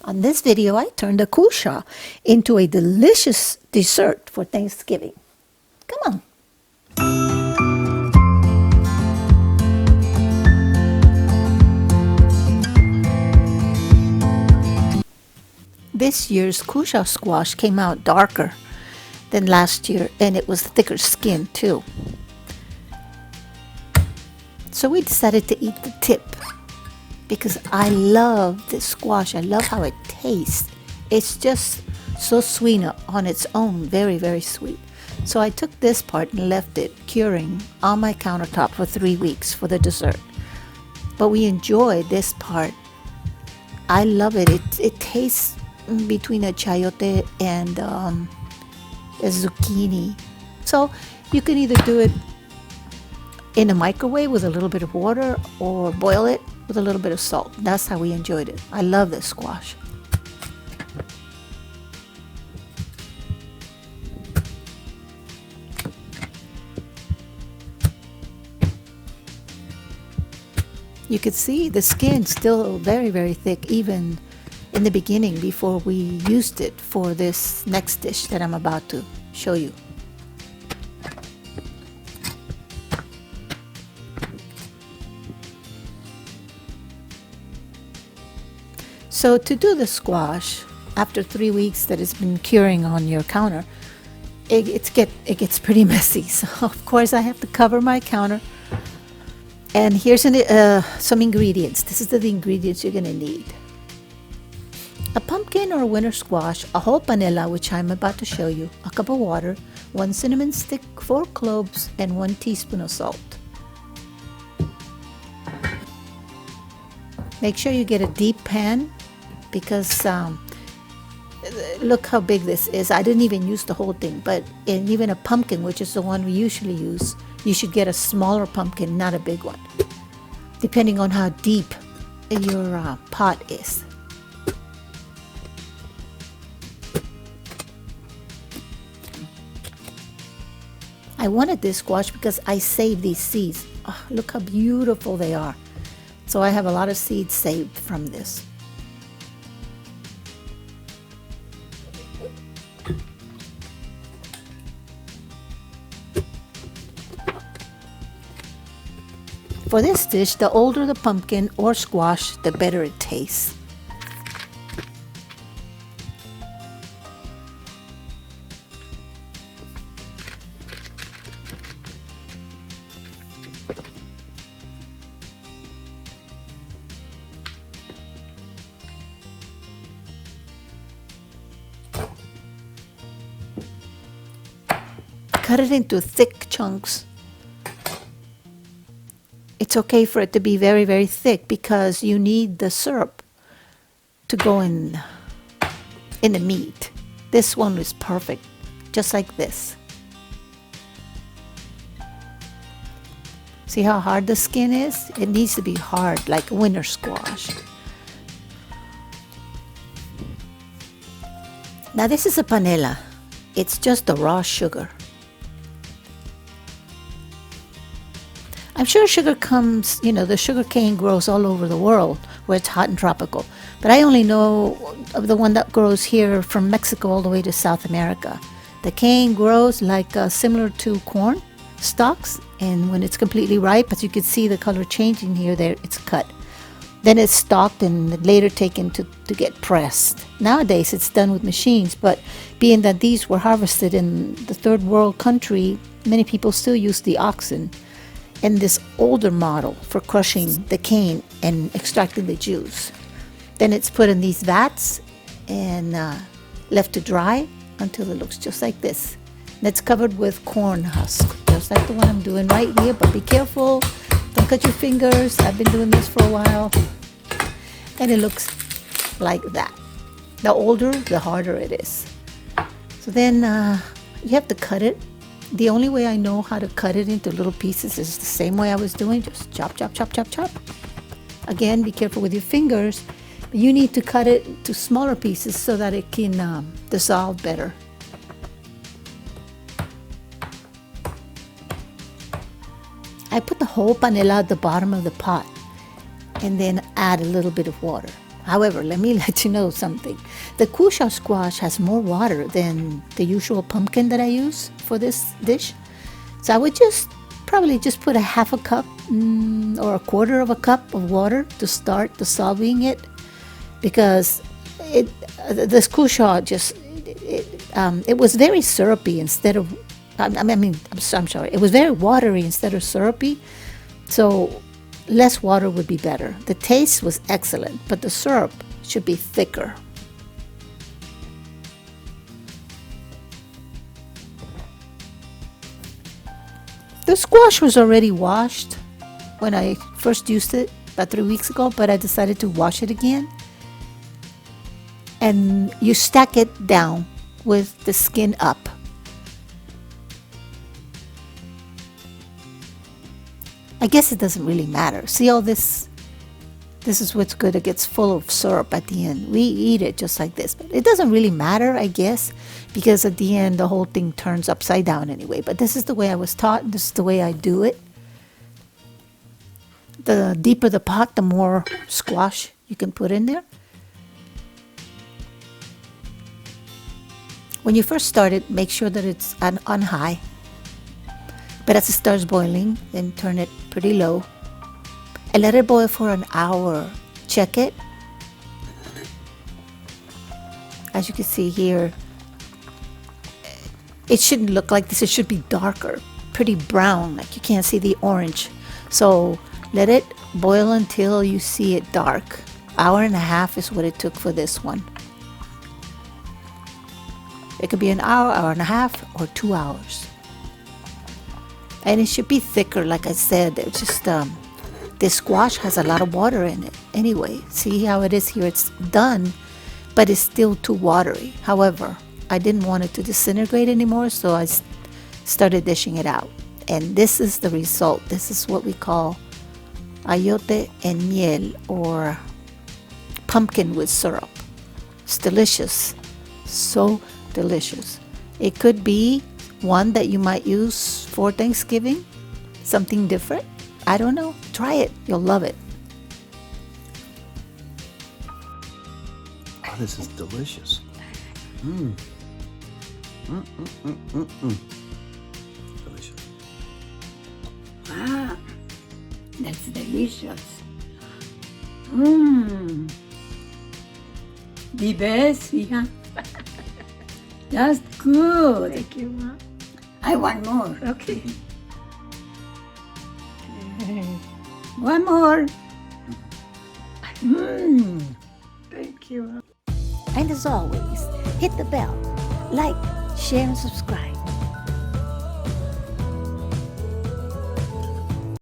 On this video, I turned the kusha into a delicious dessert for Thanksgiving. Come on. This year's kusha squash came out darker than last year, and it was thicker skin too. So we decided to eat the tip because I love this squash. I love how it tastes. It's just so sweet on its own, very, very sweet. So I took this part and left it curing on my countertop for 3 weeks for the dessert. But we enjoy this part. I love it. It tastes between a chayote and a zucchini. So you can either do it in a microwave with a little bit of water or boil it with a little bit of salt. That's how we enjoyed it. I love this squash. You could see the skin still very, very thick even in the beginning before we used it for this next dish that I'm about to show you. So to do the squash, after 3 weeks that it's been curing on your counter, it gets pretty messy. So of course I have to cover my counter. And here's some ingredients. This is the ingredients you're gonna need. A pumpkin or winter squash, a whole panela, which I'm about to show you, a cup of water, 1 cinnamon stick, 4 cloves, and 1 teaspoon of salt. Make sure you get a deep pan because look how big this is. I didn't even use the whole thing, but even a pumpkin, which is the one we usually use, you should get a smaller pumpkin, not a big one, depending on how deep your pot is. I wanted this squash because I saved these seeds. Oh, look how beautiful they are. So I have a lot of seeds saved from this. For this dish, the older the pumpkin or squash, the better it tastes. Cut it into thick chunks. It's okay for it to be very, very thick because you need the syrup to go in the meat. This one is perfect, just like this. See how hard the skin is? It needs to be hard, like winter squash. Now this is a panela. It's just the raw sugar. I'm sure sugar comes, the sugar cane grows all over the world where it's hot and tropical. But I only know of the one that grows here from Mexico all the way to South America. The cane grows like similar to corn stalks, and when it's completely ripe, as you can see the color changing here, there it's cut. Then it's stalked and later taken to get pressed. Nowadays it's done with machines, but being that these were harvested in the third world country, many people still use the oxen and this older model for crushing the cane and extracting the juice. Then it's put in these vats and left to dry until it looks just like this. And it's covered with corn husk, just like the one I'm doing right here, but be careful, don't cut your fingers. I've been doing this for a while. And it looks like that. The older, the harder it is. So then you have to cut it. The only way I know how to cut it into little pieces is the same way I was doing, just chop, chop, chop, chop, chop. Again, be careful with your fingers. But you need to cut it to smaller pieces so that it can dissolve better. I put the whole panela at the bottom of the pot and then add a little bit of water. However, let me let you know something. The cushaw squash has more water than the usual pumpkin that I use for this dish. So I would probably just put a half a cup or a quarter of a cup of water to start dissolving it, because this cushaw it was very syrupy instead of I'm sorry, it was very watery instead of syrupy. So less water would be better. The taste was excellent, but the syrup should be thicker. The squash was already washed when I first used it about 3 weeks ago, but I decided to wash it again. And you stack it down with the skin up. I guess it doesn't really matter. See all this? This is what's good. It gets full of syrup at the end. We eat it just like this. But it doesn't really matter, I guess, because at the end, the whole thing turns upside down anyway. But this is the way I was taught. This is the way I do it. The deeper the pot, the more squash you can put in there. When you first start it, make sure that it's on high. But as it starts boiling, then turn it pretty low. And let it boil for an hour. Check it. As you can see here, it shouldn't look like this. It should be darker, pretty brown, like you can't see the orange. So let it boil until you see it dark. Hour and a half is what it took for this one. It could be an hour, hour and a half, or 2 hours. And it should be thicker, like I said. It's just this squash has a lot of water in it anyway. See how it is here? It's done, but it's still too watery. However, I didn't want it to disintegrate anymore, so I started dishing it out. And this is the result. This is what we call ayote and miel, or pumpkin with syrup. It's delicious. So delicious. It could be one that you might use for Thanksgiving, something different. I don't know. Try it. You'll love it. Oh, this is delicious. Delicious. Wow, that's delicious. The best, yeah. That's good. Thank you, Mom. I want more. Okay. One more. Thank you. And as always, hit the bell, like, share, and subscribe.